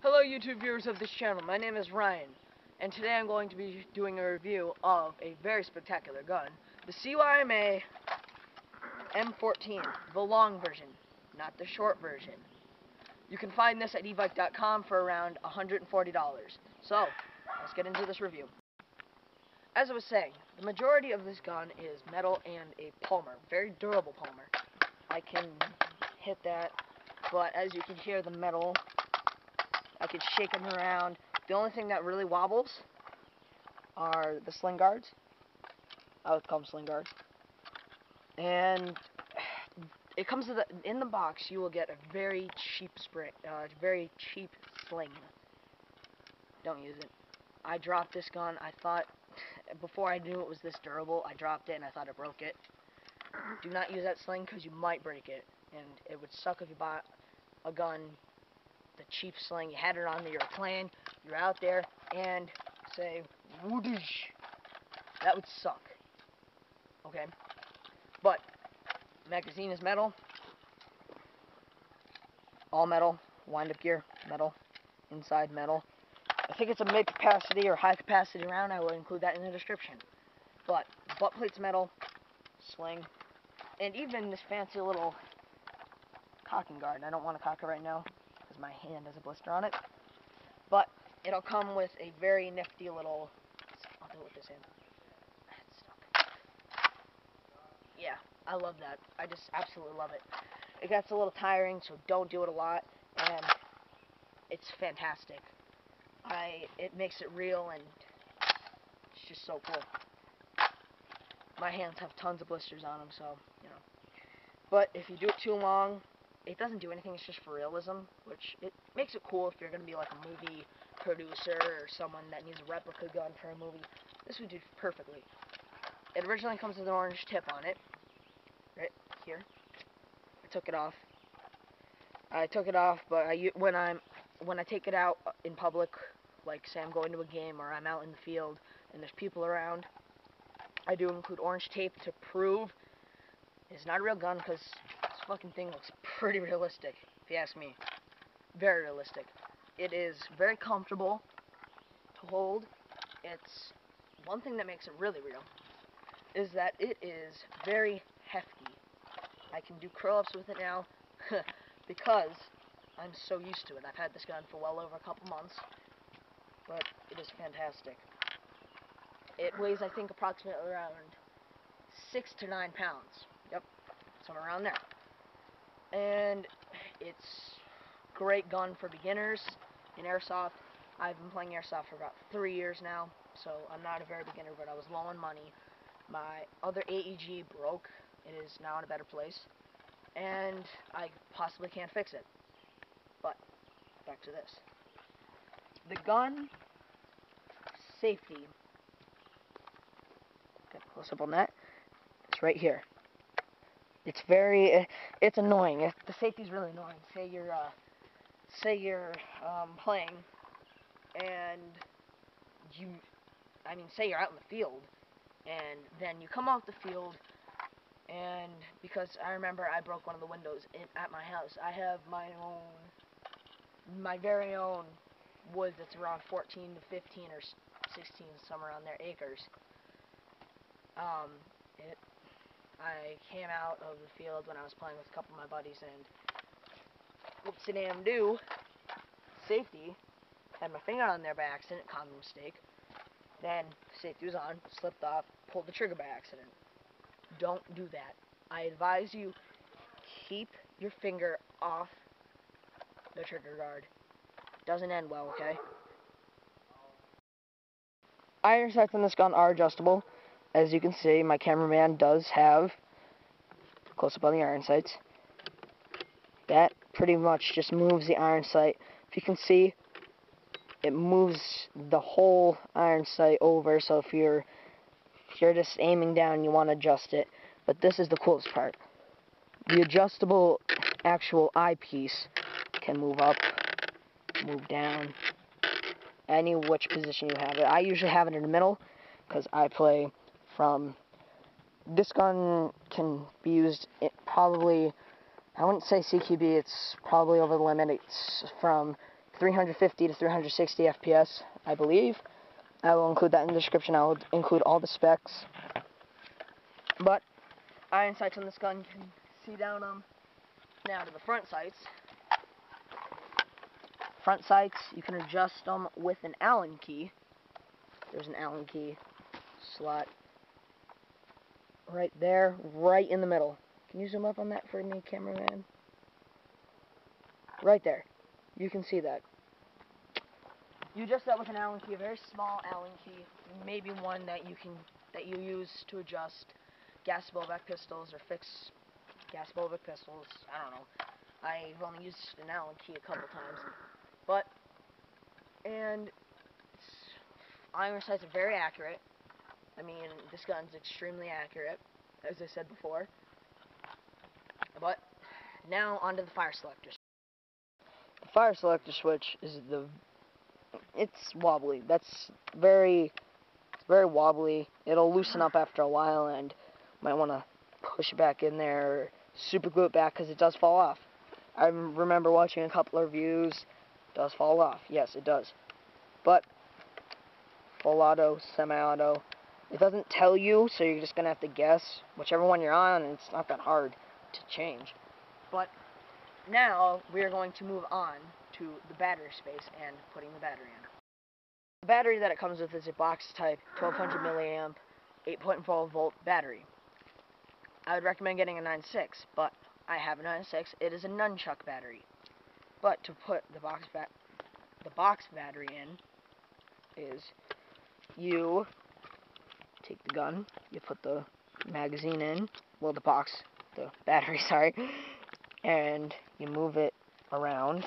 Hello YouTube viewers of this channel, my name is Ryan, and today I'm going to be doing a review of a very spectacular gun, the CYMA M14, the long version, not the short version. You can find this at ebike.com for around $140. So, let's get into this review. As I was saying, the majority of this gun is metal and a polymer, very durable polymer. I can hit that, but as you can hear the metal, I can shake them around. The only thing that really wobbles are the sling guards. I would call them sling guards. And it comes with in the box. You will get a very cheap sling. Don't use it. I dropped this gun. I thought before I knew it was this durable, I dropped it and I thought I broke it. Do not use that sling because you might break it, and it would suck if you bought a gun. The cheap sling, you had it on, you're playing, you're out there, and say, whoosh, that would suck. Okay? But, magazine is metal, all metal, wind-up gear, metal, inside metal. I think it's a mid-capacity or high-capacity round, I will include that in the description. But, butt plate's metal, sling, and even this fancy little cocking guard. I don't want to cock it right now, because my hand has a blister on it, but it'll come with a very nifty little, I'll do it with this hand, it's stuck. Yeah, I love that, I just absolutely love it. It gets a little tiring, so don't do it a lot, and it's fantastic. It makes it real, and it's just so cool. My hands have tons of blisters on them, so, you know. But if you do it too long, it doesn't do anything, it's just for realism, which it makes it cool if you're going to be like a movie producer or someone that needs a replica gun for a movie. This would do perfectly. It originally comes with an orange tip on it, right here. I took it off. But when I take it out in public, like say I'm going to a game or I'm out in the field and there's people around, I do include orange tape to prove it's not a real gun, because this fucking thing looks pretty realistic, if you ask me. Very realistic. It is very comfortable to hold. It's one thing that makes it really real is that it is very hefty. I can do curl-ups with it now because I'm so used to it. I've had this gun for well over a couple months, but it is fantastic. It weighs, I think, approximately around 6 to 9 pounds. Yep, somewhere around there. And it's a great gun for beginners in Airsoft. I've been playing Airsoft for about 3 years now, so I'm not a very beginner, but I was low on money. My other AEG broke. It is now in a better place, and I possibly can't fix it. But, back to this. The gun safety, get a close up on that, it's right here. It's annoying. The safety's really annoying. Say you're playing, and say you're out in the field, and then you come off the field, and because I remember I broke one of the windows at my house. I have my very own wood that's around 14 to 15 or 16, somewhere around there, acres. I came out of the field when I was playing with a couple of my buddies, and whoopsie-damn-do, safety, had my finger on there by accident, common mistake. Then safety was on, slipped off, pulled the trigger by accident. Don't do that. I advise you, keep your finger off the trigger guard. Doesn't end well, okay? Iron sights on this gun are adjustable. As you can see, my cameraman does have close up on the iron sights. That pretty much just moves the iron sight. If you can see, it moves the whole iron sight over, so if you're just aiming down, you want to adjust it. But this is the coolest part. The adjustable actual eyepiece can move up, move down, any which position you have it. I usually have it in the middle, because I play from, this gun can be used probably, I wouldn't say CQB, it's probably over the limit. It's from 350 to 360 FPS, I believe. I will include that in the description. I will include all the specs. But iron sights on this gun, you can see down them. Now to the front sights. Front sights, you can adjust them with an Allen key. There's an Allen key slot right there, right in the middle. Can you zoom up on that for me, cameraman? Right there. You can see that. You adjust that with an Allen key, a very small Allen key, maybe one that you use to adjust gas blowback pistols or fix gas blowback pistols. I don't know. I've only used an Allen key a couple times. And iron sights are very accurate. I mean, this gun's extremely accurate, as I said before. But now onto the fire selector. The fire selector switch is it's wobbly. It's very wobbly. It'll loosen up after a while, and you might want to push it back in there, or super glue it back, because it does fall off. I remember watching a couple of reviews. It does fall off. Yes, it does. But full auto, semi-auto, it doesn't tell you, so you're just gonna have to guess whichever one you're on, and it's not that hard to change. But now we are going to move on to the battery space and putting the battery in. The battery that it comes with is a box type 1200 milliamp 8.4 volt battery. I would recommend getting a 9.6, but I have a 9.6. It is a nunchuck battery. But to put the box battery in is you take the gun, you put the magazine in, well, the battery, sorry, and you move it around.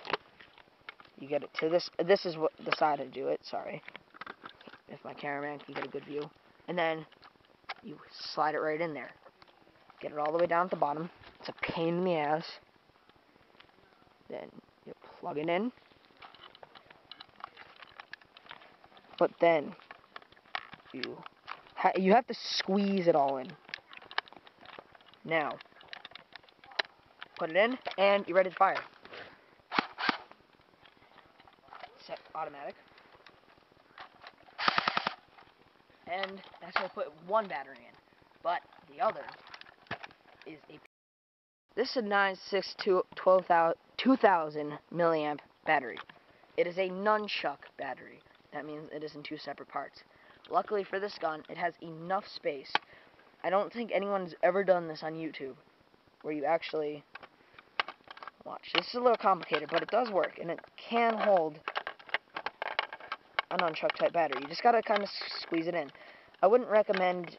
You get it to this is what the side I do it, sorry, if my cameraman can get a good view, and then you slide it right in there. Get it all the way down at the bottom. It's a pain in the ass. Then you plug it in. But then you have to squeeze it all in. Now, put it in, and you're ready to fire. Set automatic. And that's going to put one battery in. But the other is this is a 9.6 2000 milliamp battery. It is a nunchuck battery. That means it is in two separate parts. Luckily for this gun, it has enough space. I don't think anyone's ever done this on YouTube, where you actually watch. This is a little complicated, but it does work, and it can hold a nunchuck type battery. You just gotta kind of squeeze it in. I wouldn't recommend,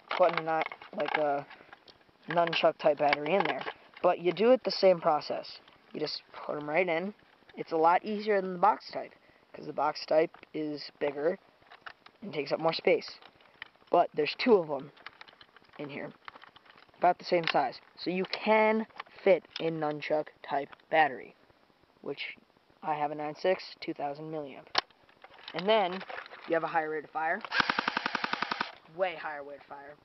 putting like a nunchuck type battery in there, but you do it the same process. You just put them right in. It's a lot easier than the box type, because the box type is bigger and takes up more space. But there's two of them in here, about the same size, so you can fit a nunchuck type battery, which I have a 9.6 2000 milliamp. And then you have a higher rate of fire, way higher rate of fire,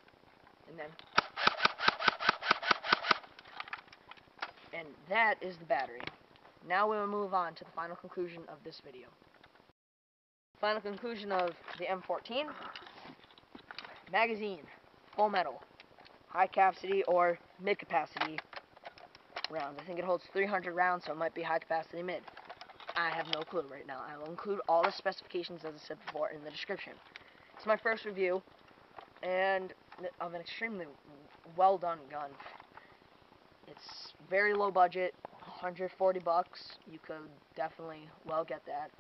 and that is the battery. Now we will move on to the final conclusion of this video. Final conclusion of the M14. Magazine, full metal, high capacity or mid capacity rounds. I think it holds 300 rounds, so it might be high capacity mid. I have no clue right now. I will include all the specifications, as I said before, in the description. It's my first review, and of an extremely well done gun. It's very low budget, 140 bucks. You could definitely well get that.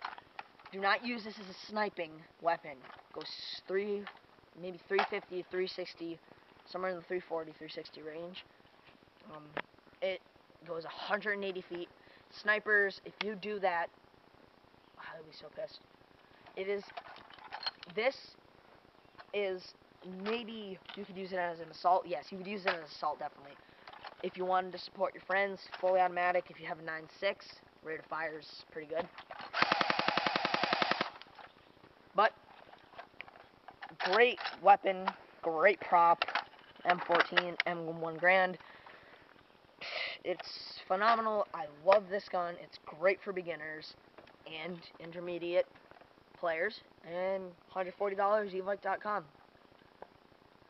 Do not use this as a sniping weapon. Goes maybe 350, 360, somewhere in the 340, 360 range. It goes 180 feet. Snipers, if you do that, I'll be so pissed. This is, maybe you could use it as an assault. Yes, you could use it as an assault, definitely. If you wanted to support your friends, fully automatic. If you have a 9.6, rate of fire is pretty good. But great weapon, great prop. M14, M1 Grand. It's phenomenal. I love this gun. It's great for beginners and intermediate players. And $140, evike.com.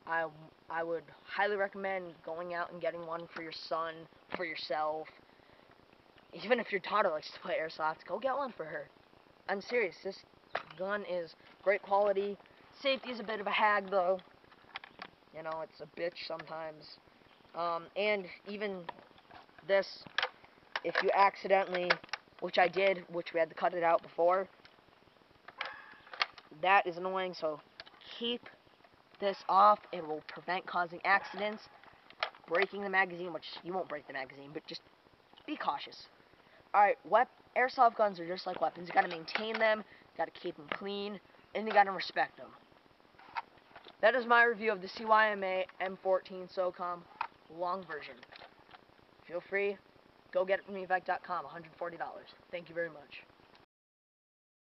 I would highly recommend going out and getting one for your son, for yourself. Even if your daughter likes to play Airsoft, go get one for her. I'm serious. This gun is great quality. Safety is a bit of a hag, though. You know, it's a bitch sometimes. And even this, if you accidentally, which I did, which we had to cut it out before, that is annoying, so keep this off. It will prevent causing accidents, breaking the magazine, which you won't break the magazine, but just be cautious. Alright, airsoft guns are just like weapons. You gotta maintain them, you gotta keep them clean, and you gotta respect them. That is my review of the CYMA M14 SOCOM long version. Feel free, go get it from evike.com, $140. Thank you very much.